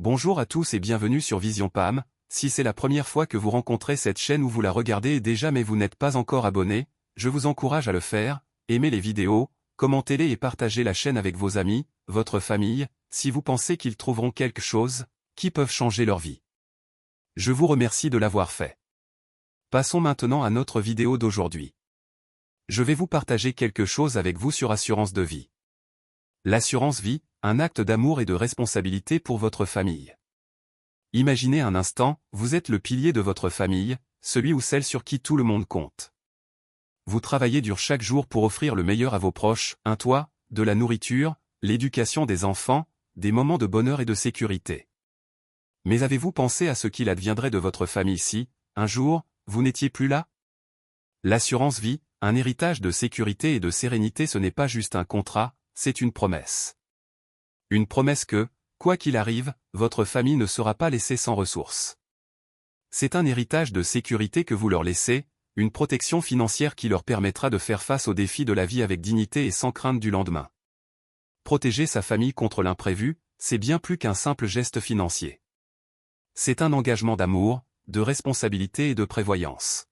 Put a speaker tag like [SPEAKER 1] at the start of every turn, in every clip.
[SPEAKER 1] Bonjour à tous et bienvenue sur Vision PAM. Si c'est la première fois que vous rencontrez cette chaîne ou vous la regardez déjà mais vous n'êtes pas encore abonné, je vous encourage à le faire, aimez les vidéos, commentez-les et partagez la chaîne avec vos amis, votre famille, si vous pensez qu'ils trouveront quelque chose, qui peuvent changer leur vie. Je vous remercie de l'avoir fait. Passons maintenant à notre vidéo d'aujourd'hui. Je vais vous partager quelque chose avec vous sur assurance de vie. L'assurance vie, un acte d'amour et de responsabilité pour votre famille. Imaginez un instant, vous êtes le pilier de votre famille, celui ou celle sur qui tout le monde compte. Vous travaillez dur chaque jour pour offrir le meilleur à vos proches, un toit, de la nourriture, l'éducation des enfants, des moments de bonheur et de sécurité. Mais avez-vous pensé à ce qu'il adviendrait de votre famille si, un jour, vous n'étiez plus là? L'assurance vie, un héritage de sécurité et de sérénité, ce n'est pas juste un contrat, c'est une promesse. Une promesse que, quoi qu'il arrive, votre famille ne sera pas laissée sans ressources. C'est un héritage de sécurité que vous leur laissez, une protection financière qui leur permettra de faire face aux défis de la vie avec dignité et sans crainte du lendemain. Protéger sa famille contre l'imprévu, c'est bien plus qu'un simple geste financier. C'est un engagement d'amour, de responsabilité et de prévoyance.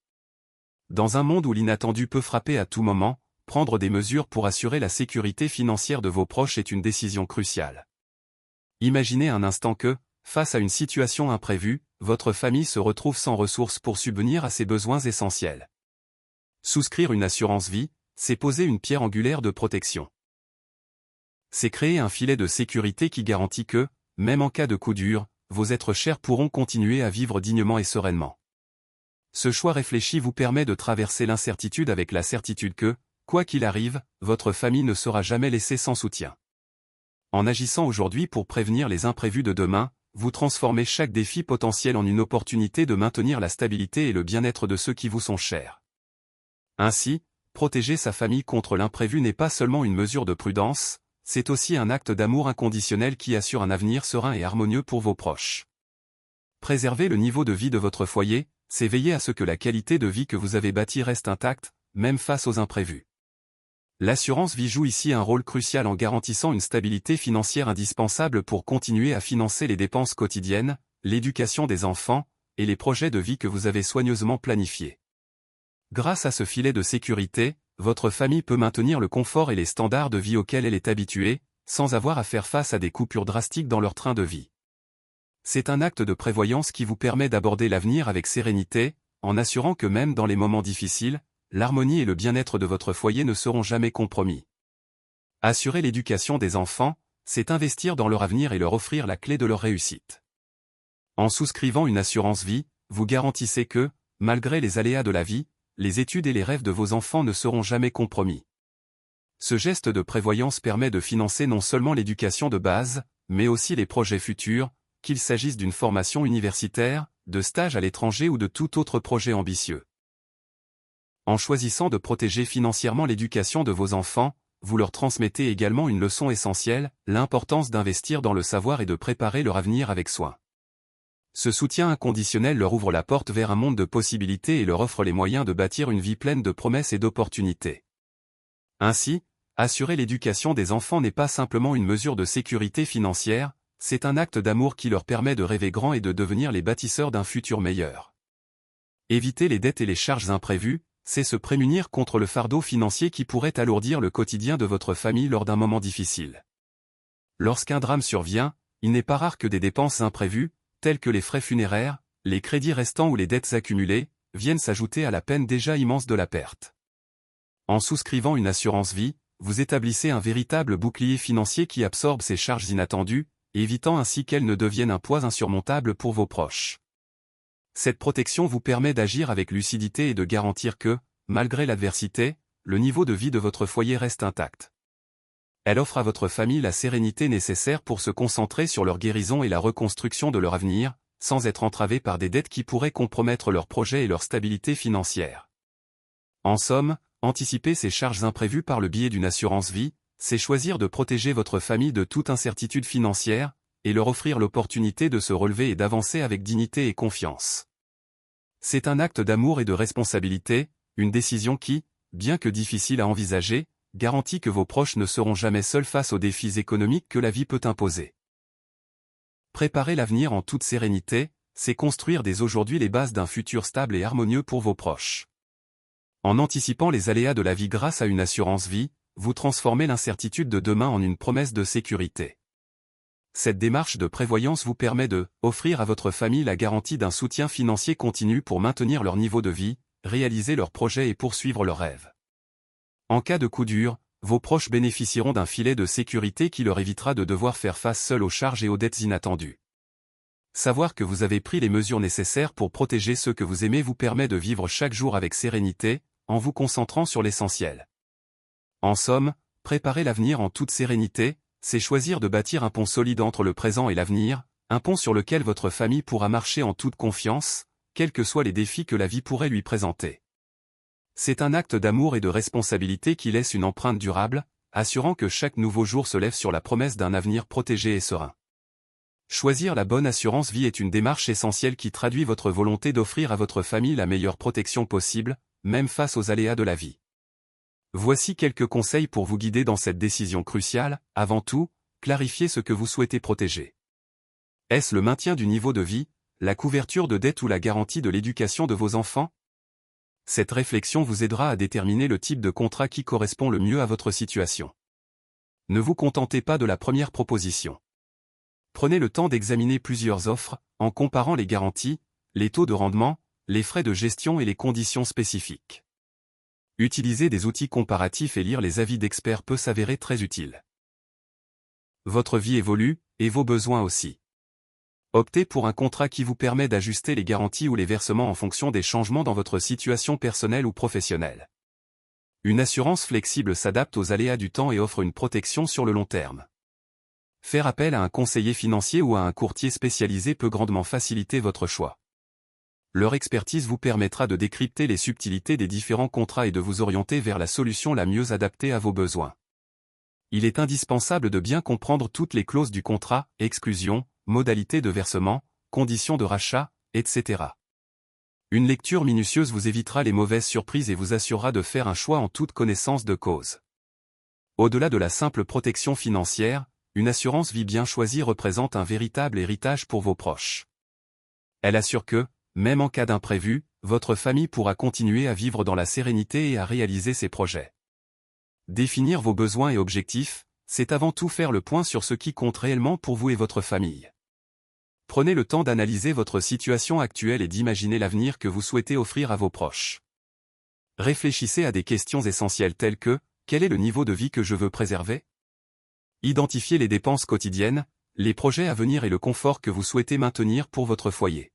[SPEAKER 1] Dans un monde où l'inattendu peut frapper à tout moment, prendre des mesures pour assurer la sécurité financière de vos proches est une décision cruciale. Imaginez un instant que, face à une situation imprévue, votre famille se retrouve sans ressources pour subvenir à ses besoins essentiels. Souscrire une assurance vie, c'est poser une pierre angulaire de protection. C'est créer un filet de sécurité qui garantit que, même en cas de coup dur, vos êtres chers pourront continuer à vivre dignement et sereinement. Ce choix réfléchi vous permet de traverser l'incertitude avec la certitude que, quoi qu'il arrive, votre famille ne sera jamais laissée sans soutien. En agissant aujourd'hui pour prévenir les imprévus de demain, vous transformez chaque défi potentiel en une opportunité de maintenir la stabilité et le bien-être de ceux qui vous sont chers. Ainsi, protéger sa famille contre l'imprévu n'est pas seulement une mesure de prudence, c'est aussi un acte d'amour inconditionnel qui assure un avenir serein et harmonieux pour vos proches. Préserver le niveau de vie de votre foyer, c'est veiller à ce que la qualité de vie que vous avez bâtie reste intacte, même face aux imprévus. L'assurance vie joue ici un rôle crucial en garantissant une stabilité financière indispensable pour continuer à financer les dépenses quotidiennes, l'éducation des enfants, et les projets de vie que vous avez soigneusement planifiés. Grâce à ce filet de sécurité, votre famille peut maintenir le confort et les standards de vie auxquels elle est habituée, sans avoir à faire face à des coupures drastiques dans leur train de vie. C'est un acte de prévoyance qui vous permet d'aborder l'avenir avec sérénité, en assurant que même dans les moments difficiles, l'harmonie et le bien-être de votre foyer ne seront jamais compromis. Assurer l'éducation des enfants, c'est investir dans leur avenir et leur offrir la clé de leur réussite. En souscrivant une assurance vie, vous garantissez que, malgré les aléas de la vie, les études et les rêves de vos enfants ne seront jamais compromis. Ce geste de prévoyance permet de financer non seulement l'éducation de base, mais aussi les projets futurs, qu'il s'agisse d'une formation universitaire, de stages à l'étranger ou de tout autre projet ambitieux. En choisissant de protéger financièrement l'éducation de vos enfants, vous leur transmettez également une leçon essentielle, l'importance d'investir dans le savoir et de préparer leur avenir avec soin. Ce soutien inconditionnel leur ouvre la porte vers un monde de possibilités et leur offre les moyens de bâtir une vie pleine de promesses et d'opportunités. Ainsi, assurer l'éducation des enfants n'est pas simplement une mesure de sécurité financière, c'est un acte d'amour qui leur permet de rêver grand et de devenir les bâtisseurs d'un futur meilleur. Éviter les dettes et les charges imprévues, c'est se prémunir contre le fardeau financier qui pourrait alourdir le quotidien de votre famille lors d'un moment difficile. Lorsqu'un drame survient, il n'est pas rare que des dépenses imprévues, telles que les frais funéraires, les crédits restants ou les dettes accumulées, viennent s'ajouter à la peine déjà immense de la perte. En souscrivant une assurance vie, vous établissez un véritable bouclier financier qui absorbe ces charges inattendues, évitant ainsi qu'elles ne deviennent un poids insurmontable pour vos proches. Cette protection vous permet d'agir avec lucidité et de garantir que, malgré l'adversité, le niveau de vie de votre foyer reste intact. Elle offre à votre famille la sérénité nécessaire pour se concentrer sur leur guérison et la reconstruction de leur avenir, sans être entravée par des dettes qui pourraient compromettre leurs projets et leur stabilité financière. En somme, anticiper ces charges imprévues par le biais d'une assurance vie, c'est choisir de protéger votre famille de toute incertitude financière, et leur offrir l'opportunité de se relever et d'avancer avec dignité et confiance. C'est un acte d'amour et de responsabilité, une décision qui, bien que difficile à envisager, garantit que vos proches ne seront jamais seuls face aux défis économiques que la vie peut imposer. Préparer l'avenir en toute sérénité, c'est construire dès aujourd'hui les bases d'un futur stable et harmonieux pour vos proches. En anticipant les aléas de la vie grâce à une assurance vie, vous transformez l'incertitude de demain en une promesse de sécurité. Cette démarche de prévoyance vous permet de offrir à votre famille la garantie d'un soutien financier continu pour maintenir leur niveau de vie, réaliser leurs projets et poursuivre leurs rêves. En cas de coup dur, vos proches bénéficieront d'un filet de sécurité qui leur évitera de devoir faire face seuls aux charges et aux dettes inattendues. Savoir que vous avez pris les mesures nécessaires pour protéger ceux que vous aimez vous permet de vivre chaque jour avec sérénité, en vous concentrant sur l'essentiel. En somme, préparer l'avenir en toute sérénité, c'est choisir de bâtir un pont solide entre le présent et l'avenir, un pont sur lequel votre famille pourra marcher en toute confiance, quels que soient les défis que la vie pourrait lui présenter. C'est un acte d'amour et de responsabilité qui laisse une empreinte durable, assurant que chaque nouveau jour se lève sur la promesse d'un avenir protégé et serein. Choisir la bonne assurance vie est une démarche essentielle qui traduit votre volonté d'offrir à votre famille la meilleure protection possible, même face aux aléas de la vie. Voici quelques conseils pour vous guider dans cette décision cruciale. Avant tout, clarifiez ce que vous souhaitez protéger. Est-ce le maintien du niveau de vie, la couverture de dettes ou la garantie de l'éducation de vos enfants? Cette réflexion vous aidera à déterminer le type de contrat qui correspond le mieux à votre situation. Ne vous contentez pas de la première proposition. Prenez le temps d'examiner plusieurs offres, en comparant les garanties, les taux de rendement, les frais de gestion et les conditions spécifiques. Utiliser des outils comparatifs et lire les avis d'experts peut s'avérer très utile. Votre vie évolue, et vos besoins aussi. Optez pour un contrat qui vous permet d'ajuster les garanties ou les versements en fonction des changements dans votre situation personnelle ou professionnelle. Une assurance flexible s'adapte aux aléas du temps et offre une protection sur le long terme. Faire appel à un conseiller financier ou à un courtier spécialisé peut grandement faciliter votre choix. Leur expertise vous permettra de décrypter les subtilités des différents contrats et de vous orienter vers la solution la mieux adaptée à vos besoins. Il est indispensable de bien comprendre toutes les clauses du contrat, exclusions, modalités de versement, conditions de rachat, etc. Une lecture minutieuse vous évitera les mauvaises surprises et vous assurera de faire un choix en toute connaissance de cause. Au-delà de la simple protection financière, une assurance vie bien choisie représente un véritable héritage pour vos proches. Elle assure que, même en cas d'imprévu, votre famille pourra continuer à vivre dans la sérénité et à réaliser ses projets. Définir vos besoins et objectifs, c'est avant tout faire le point sur ce qui compte réellement pour vous et votre famille. Prenez le temps d'analyser votre situation actuelle et d'imaginer l'avenir que vous souhaitez offrir à vos proches. Réfléchissez à des questions essentielles telles que « Quel est le niveau de vie que je veux préserver ?» Identifiez les dépenses quotidiennes, les projets à venir et le confort que vous souhaitez maintenir pour votre foyer.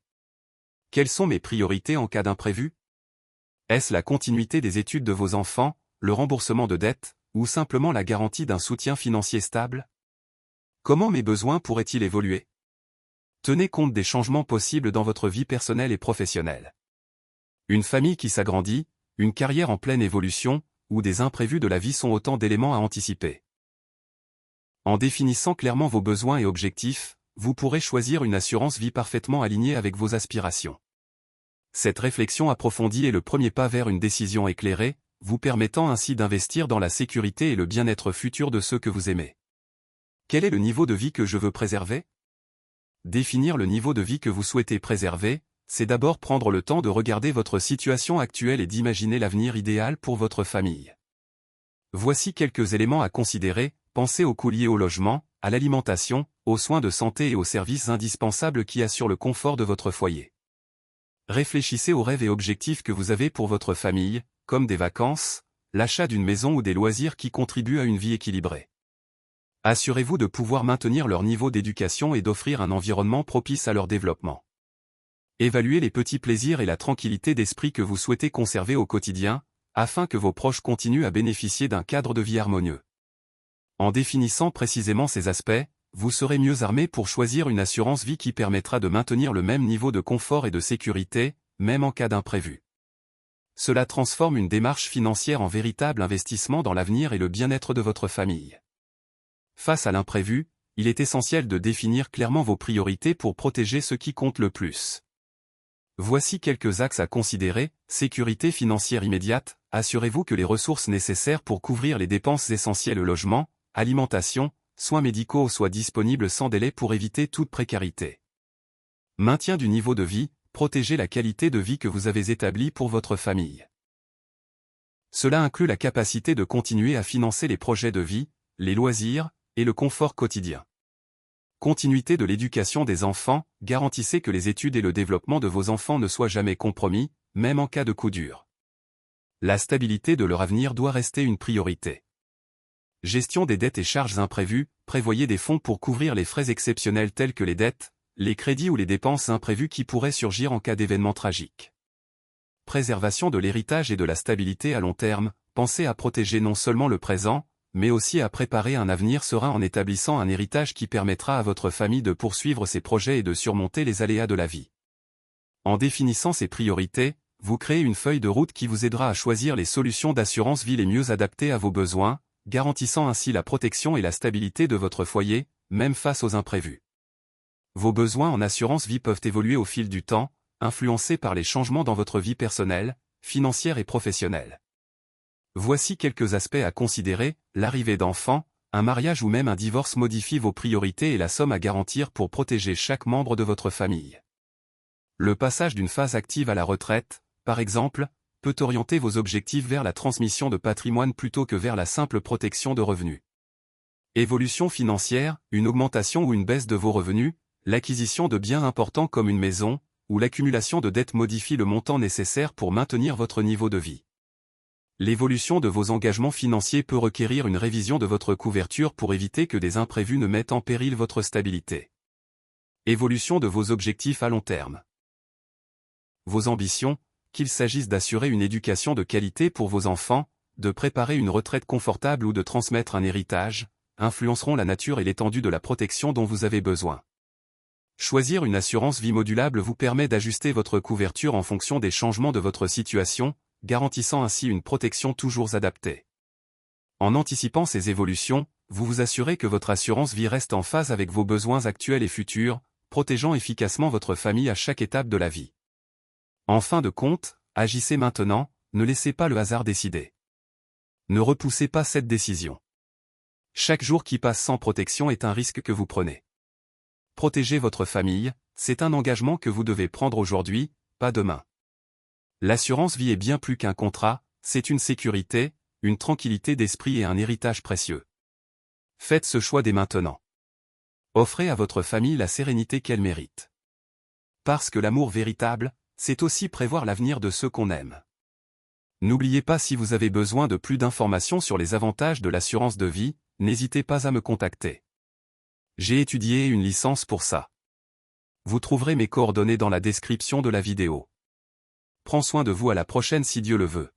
[SPEAKER 1] Quelles sont mes priorités en cas d'imprévu? Est-ce la continuité des études de vos enfants, le remboursement de dettes, ou simplement la garantie d'un soutien financier stable? Comment mes besoins pourraient-ils évoluer? Tenez compte des changements possibles dans votre vie personnelle et professionnelle. Une famille qui s'agrandit, une carrière en pleine évolution, ou des imprévus de la vie sont autant d'éléments à anticiper. En définissant clairement vos besoins et objectifs, vous pourrez choisir une assurance vie parfaitement alignée avec vos aspirations. Cette réflexion approfondie est le premier pas vers une décision éclairée, vous permettant ainsi d'investir dans la sécurité et le bien-être futur de ceux que vous aimez. Quel est le niveau de vie que je veux préserver? Définir le niveau de vie que vous souhaitez préserver, c'est d'abord prendre le temps de regarder votre situation actuelle et d'imaginer l'avenir idéal pour votre famille. Voici quelques éléments à considérer. Pensez aux coûts liés au logement, à l'alimentation, aux soins de santé et aux services indispensables qui assurent le confort de votre foyer. Réfléchissez aux rêves et objectifs que vous avez pour votre famille, comme des vacances, l'achat d'une maison ou des loisirs qui contribuent à une vie équilibrée. Assurez-vous de pouvoir maintenir leur niveau d'éducation et d'offrir un environnement propice à leur développement. Évaluez les petits plaisirs et la tranquillité d'esprit que vous souhaitez conserver au quotidien, afin que vos proches continuent à bénéficier d'un cadre de vie harmonieux. En définissant précisément ces aspects, vous serez mieux armé pour choisir une assurance vie qui permettra de maintenir le même niveau de confort et de sécurité, même en cas d'imprévu. Cela transforme une démarche financière en véritable investissement dans l'avenir et le bien-être de votre famille. Face à l'imprévu, il est essentiel de définir clairement vos priorités pour protéger ce qui compte le plus. Voici quelques axes à considérer. Sécurité financière immédiate, assurez-vous que les ressources nécessaires pour couvrir les dépenses essentielles logement, alimentation, soins médicaux soient disponibles sans délai pour éviter toute précarité. Maintien du niveau de vie, protéger la qualité de vie que vous avez établie pour votre famille. Cela inclut la capacité de continuer à financer les projets de vie, les loisirs, et le confort quotidien. Continuité de l'éducation des enfants, garantissez que les études et le développement de vos enfants ne soient jamais compromis, même en cas de coup dur. La stabilité de leur avenir doit rester une priorité. Gestion des dettes et charges imprévues, prévoyez des fonds pour couvrir les frais exceptionnels tels que les dettes, les crédits ou les dépenses imprévues qui pourraient surgir en cas d'événements tragiques. Préservation de l'héritage et de la stabilité à long terme, pensez à protéger non seulement le présent, mais aussi à préparer un avenir serein en établissant un héritage qui permettra à votre famille de poursuivre ses projets et de surmonter les aléas de la vie. En définissant ces priorités, vous créez une feuille de route qui vous aidera à choisir les solutions d'assurance vie les mieux adaptées à vos besoins, garantissant ainsi la protection et la stabilité de votre foyer, même face aux imprévus. Vos besoins en assurance vie peuvent évoluer au fil du temps, influencés par les changements dans votre vie personnelle, financière et professionnelle. Voici quelques aspects à considérer: l'arrivée d'enfants, un mariage ou même un divorce modifie vos priorités et la somme à garantir pour protéger chaque membre de votre famille. Le passage d'une phase active à la retraite, par exemple, peut orienter vos objectifs vers la transmission de patrimoine plutôt que vers la simple protection de revenus. Évolution financière, une augmentation ou une baisse de vos revenus, l'acquisition de biens importants comme une maison, ou l'accumulation de dettes modifie le montant nécessaire pour maintenir votre niveau de vie. L'évolution de vos engagements financiers peut requérir une révision de votre couverture pour éviter que des imprévus ne mettent en péril votre stabilité. Évolution de vos objectifs à long terme. Vos ambitions, qu'il s'agisse d'assurer une éducation de qualité pour vos enfants, de préparer une retraite confortable ou de transmettre un héritage, influenceront la nature et l'étendue de la protection dont vous avez besoin. Choisir une assurance vie modulable vous permet d'ajuster votre couverture en fonction des changements de votre situation, garantissant ainsi une protection toujours adaptée. En anticipant ces évolutions, vous vous assurez que votre assurance vie reste en phase avec vos besoins actuels et futurs, protégeant efficacement votre famille à chaque étape de la vie. En fin de compte, agissez maintenant, ne laissez pas le hasard décider. Ne repoussez pas cette décision. Chaque jour qui passe sans protection est un risque que vous prenez. Protéger votre famille, c'est un engagement que vous devez prendre aujourd'hui, pas demain. L'assurance vie est bien plus qu'un contrat, c'est une sécurité, une tranquillité d'esprit et un héritage précieux. Faites ce choix dès maintenant. Offrez à votre famille la sérénité qu'elle mérite. Parce que l'amour véritable, c'est aussi prévoir l'avenir de ceux qu'on aime. N'oubliez pas, si vous avez besoin de plus d'informations sur les avantages de l'assurance de vie, n'hésitez pas à me contacter. J'ai étudié une licence pour ça. Vous trouverez mes coordonnées dans la description de la vidéo. Prends soin de vous, à la prochaine si Dieu le veut.